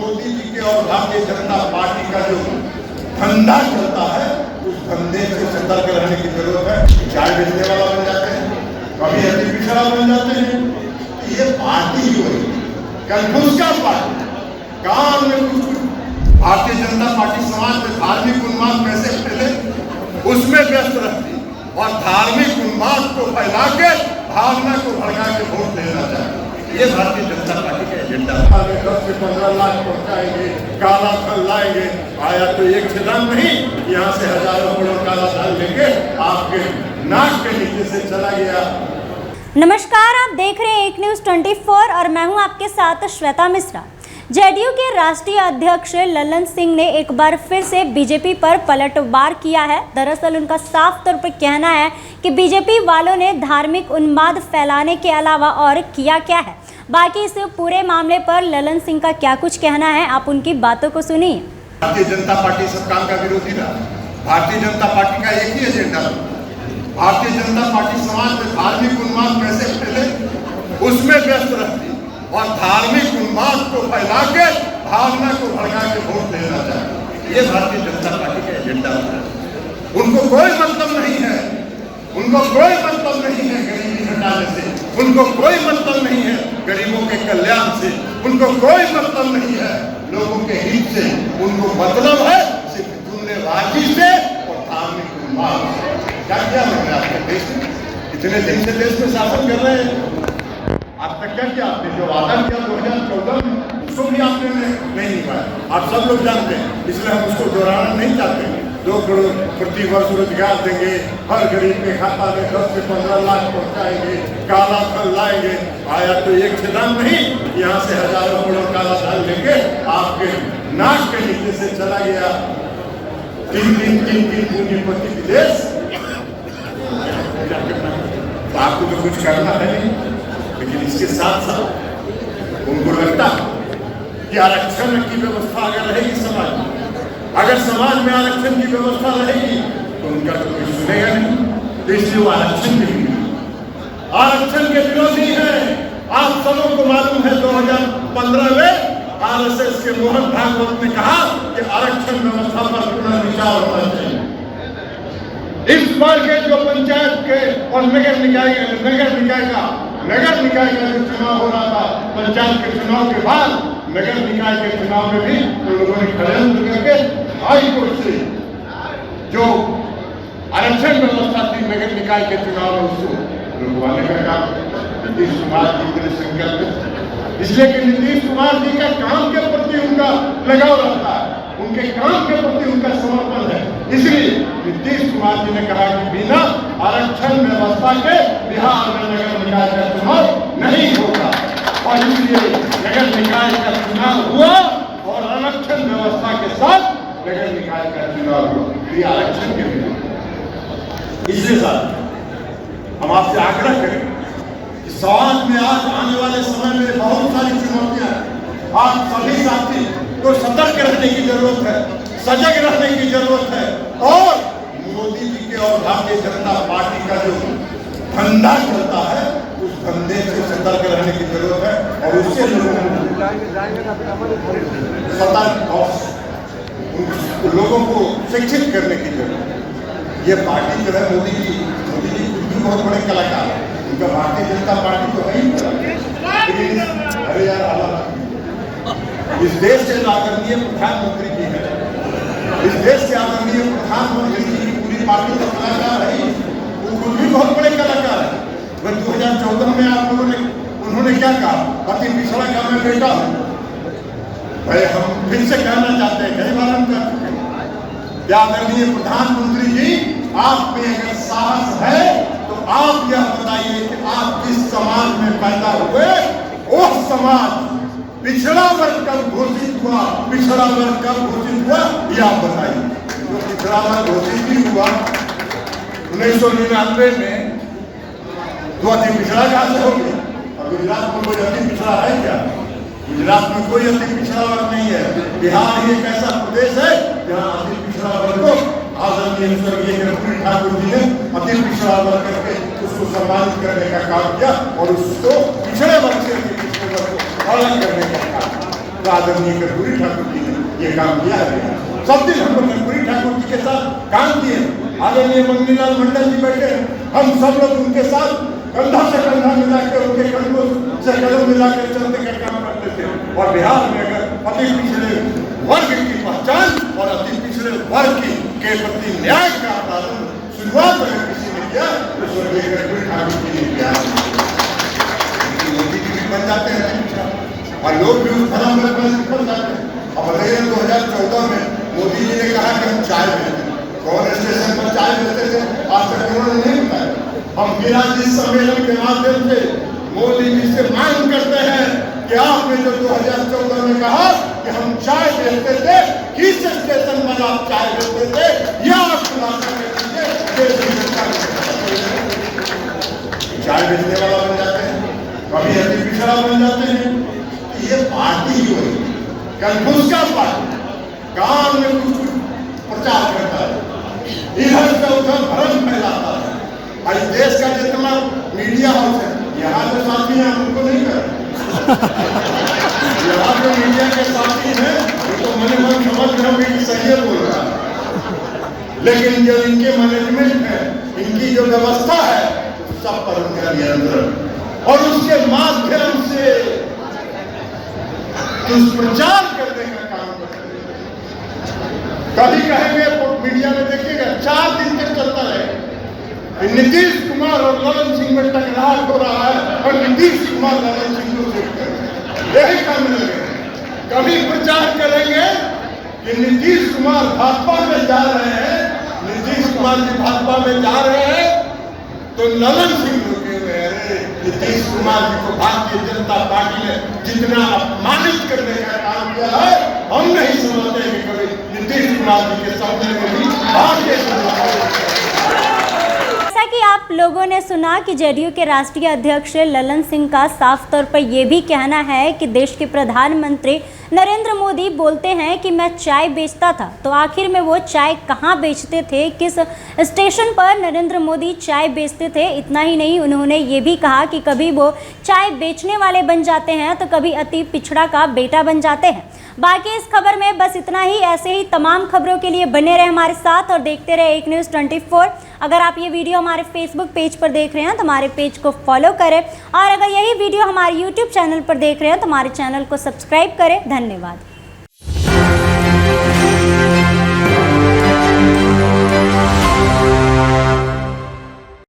मोदी जी के और भारतीय जनता पार्टी का जो धंधा चलता है, उस धंधे से सतर्क रहने की जरूरत है। चाय बेचने वाला बन जाते हैं, कभी अति पिछड़ा बन जाते हैं। ये पार्टी ही वही कंफ्यूज का पार्टी काम में कुछ भारतीय जनता पार्टी समाज में धार्मिक उन्माद कैसे फैले उसमें व्यस्त रहती और धार्मिक उन्माद को फैला के भावना को भड़का के वोट लेना चाहिए। ये भारतीय जनता पार्टी का एजेंडा है। 10 से 15 लाख पहुंचाएंगे, काला धन लाएंगे। आया तो एक छिदान नहीं, यहाँ से हजारों करोड़ काला धन लेके आपके नाक के नीचे से चला गया। नमस्कार, आप देख रहे हैं एक न्यूज़ 24 और मैं हूं आपके साथ श्वेता मिश्रा। जेडीयू के राष्ट्रीय अध्यक्ष ललन सिंह ने एक बार फिर से बीजेपी पर पलटवार किया है। दरअसल उनका साफ तौर पर कहना है कि बीजेपी वालों ने धार्मिक उन्माद फैलाने के अलावा और किया क्या है। बाकी इस पूरे मामले पर ललन सिंह का क्या कुछ कहना है, आप उनकी बातों को सुनिए। भारतीय जनता पार्टी सब काम का विरोधी रहा। भारतीय जनता पार्टी का एक ही एजेंडा, भारतीय जनता पार्टी समाज में धार्मिक उन्माद कैसे फैले उसमें व्यस्त रहती और धार्मिक उन्माद को फैला के भावना को भड़का के वोट लेना चाहिए। ये भारतीय जनता पार्टी का एजेंडा है। उनको कोई मतलब नहीं है, उनको कोई मतलब नहीं है गरीबी हटाने से, उनको कोई मतलब नहीं है गरीबों के कल्याण से, उनको कोई मतलब नहीं है लोगों के हित से। उनको मतलब है सिर्फ दुनियाबाजी से और धार्मिक उन्माद से। क्या क्या लग रहा है आपके देश में? इतने दिन से देश में शासन कर रहे हैं, आज तक क्या किया आपने? जो वादा किया 2014 में उसको भी आपने नहीं निभाया। आप सब लोग जानते हैं, इसलिए हम उसको दोहराना नहीं चाहते। 2 करोड़ प्रति वर्ष रोजगार देंगे, हर गरीब के खाता में 10 से 15 लाख पहुंचाएंगे, काला धन लाएंगे। आया तो एक छिदान नहीं, यहाँ से हजारों करोड़ काला धन लेके आपके नाक के नीचे से चला गया। 3 पूंजीपति विदेश। तो आपको तो कुछ करना है नहीं, लेकिन इसके साथ साथ उनको लगता कि आरक्षण की व्यवस्था अगर रहेगी समाज में, अगर समाज में आरक्षण की व्यवस्था रहेगी तो उनका तो कोई सुनेगा नहीं। तो इसलिए वो आरक्षण आरक्षण के विरोधी है। आप सबों को मालूम है 2015 में आरएसएस के मोहन भागवत ने कहा कि आरक्षण व्यवस्था पर पुनर्विचार होना चाहिए। इस बार के जो पंचायत के और नगर निकाय का जो चुनाव हो रहा था, पंचायत के चुनाव के बाद नगर निकाय के चुनाव में भी उन लोगों ने षड्यंत्र करके हाई कोर्ट से जो आरक्षण व्यवस्था थी नगर निकाय के चुनाव में उसको रुकवाने का काम नीतीश कुमार जी के संकल्प, इसलिए कि नीतीश कुमार जी का काम के प्रति उनका लगाव रहता है, उनके काम के प्रति उनका समर्पण है। इसलिए नीतीश कुमार जी ने कहा कि बिना आरक्षण व्यवस्था के बिहार में नगर निकाय का चुनाव नहीं होगा और इसलिए नगर निकाय का चुनाव हुआ और आरक्षण व्यवस्था के साथ नगर निकाय का चुनाव हुआ। ये आरक्षण के बिना इसलिए साथ हम आपसे आग्रह करें कि समाज में आज आने वाले समय में बहुत सारी चुनौतियां हैं। आप सभी साथी को सतर्क रहने की जरूरत है, सजग रहने की जरूरत है और मोदी जी के और भारतीय जनता पार्टी का जो धंधा चलता है उस धंधे से सतर्क रहने की जरूरत है और उससे लोगों को शिक्षित करने की जरूरत है। ये पार्टी जो है मोदी जी बहुत बड़े कलाकार है, उनका भारतीय जनता पार्टी तो है ही। लेकिन अरे यार, इस देश के आदरणीय प्रधानमंत्री जी है, इस देश के आदरणीय प्रधानमंत्री जी की पूरी पार्टी का कलाकार है, वो भी बहुत बड़े कलाकार है। 2014 में आप लोगों ने उन्होंने क्या कहा? अति पिछड़ा का मैं बेटा हूं। भाई हम फिर से कहना चाहते हैं, कई बार हम कर चुके हैं, आदरणीय प्रधानमंत्री जी आप में अगर साहस है तो आप यह बताइए कि आप जिस समाज में पैदा हुए वो समाज पिछड़ा वर्ग कब घोषित हुआ, पिछड़ा वर्ग कब घोषित हुआ ये आप बताइए। जो पिछड़ा वर्ग घोषित भी हुआ 1999 में, तो अति पिछड़ा कहां से हो गया? और गुजरात में कोई अति पिछड़ा है क्या? गुजरात में कोई अति पिछड़ा वर्ग नहीं है। बिहार ही एक ऐसा प्रदेश है जहाँ अति पिछड़ा वर्ग को आदरणीय स्वर्गीय कर्पूरी ठाकुर जी ने अति पिछड़ा वर्ग करके उसको सम्मानित करने का काम किया और उसको पिछड़े वर्ग से अति पिछड़े वर्ग को अलग करने का काम। तो आदरणीय कर्पूरी ठाकुर जी ने ये काम किया है। सब दिन हम लोग कर्पूरी ठाकुर जी के साथ काम किए। आदरणीय मंगनीलाल मंडल जी बैठे, हम सब लोग उनके साथ कंधा से कंधा मिलाकर, उनके कदमों से कदम मिलाकर चलने का काम करते थे। और बिहार में अगर अति पिछड़े वर्ग की पहचान और अति पिछड़े वर्ग के प्रति न्याय का पालन शुरुआत अगर किसी ने किया तो स्वर्गीय कर्पूरी ठाकुर जी ने किया। मोदी जी भी बन जाते हैं और लोग भी उस धर्म में निकल जाते हैं। अब बताइए 2014 में मोदी जी ने कहा कि हम चाय बेचते, कौन स्टेशन पर चाय बेचते थे आज तक उन्होंने नहीं बताया। हम बिना जिस सम्मेलन के माध्यम से मोदी जी से मांग करते हैं कि आपने जो 2014 में कहा कि हम चाय बेचते थे, किस स्टेशन पर आप चाय बेचते थे, यह आप खुलासा कर दीजिए। चाय बेचने वाला बन जाते हैं, कभी अति पिछड़ा बन जाते हैं। ये पार्टी ही हुई कंफ्यूज का पार्टी, गांव में कुछ प्रचार करता है, इधर से उधर भ्रम फैलाता है। आज देश का जितना मीडिया हाउस है, यहाँ जो साथी हैं उनको नहीं कर यहाँ जो मीडिया के साथी हैं तो मैंने मन समझ रहा हूँ कि सही है बोल रहा है, लेकिन जो इनके मैनेजमेंट है, इनकी जो व्यवस्था है, सब पर उनका नियंत्रण और उसके माध्यम से दुष्प्रचार करने का काम करते हैं। कभी कहेंगे मीडिया में देखिएगा 4 दिन तक चलता है नीतीश कुमार और ललन सिंह में टकराव हो रहा है और नीतीश कुमार ललन सिंह को सेट कर यही काम लगे। कभी प्रचार करेंगे कि नीतीश कुमार भाजपा में जा रहे हैं, नीतीश कुमार जी भाजपा में जा रहे हैं, तो ललन सिंह रुके हुए हैं। नीतीश कुमार जी को भारतीय जनता पार्टी ने जितना अपमानित करने का काम किया है, हम नहीं समझते कि कभी नीतीश कुमार जी के सामने में भी भारतीय जनता पार्टी। जैसा कि आप लोगों ने सुना कि जेडीयू के राष्ट्रीय अध्यक्ष ललन सिंह का साफ तौर पर यह भी कहना है कि देश के प्रधानमंत्री नरेंद्र मोदी बोलते हैं कि मैं चाय बेचता था, तो आखिर में वो चाय कहाँ बेचते थे, किस स्टेशन पर नरेंद्र मोदी चाय बेचते थे। इतना ही नहीं, उन्होंने ये भी कहा कि कभी वो चाय बेचने वाले बन जाते हैं तो कभी अति पिछड़ा का बेटा बन जाते हैं। बाकी इस खबर में बस इतना ही। ऐसे ही तमाम खबरों के लिए बने रहे हमारे साथ और देखते रहे एक न्यूज़ 24। अगर आप ये वीडियो हमारे फेसबुक पेज पर देख रहे हैं तो हमारे पेज को फॉलो करें, और अगर यही वीडियो हमारे यूट्यूब चैनल पर देख रहे हैं तो हमारे चैनल को सब्सक्राइब करें। धन्यवाद।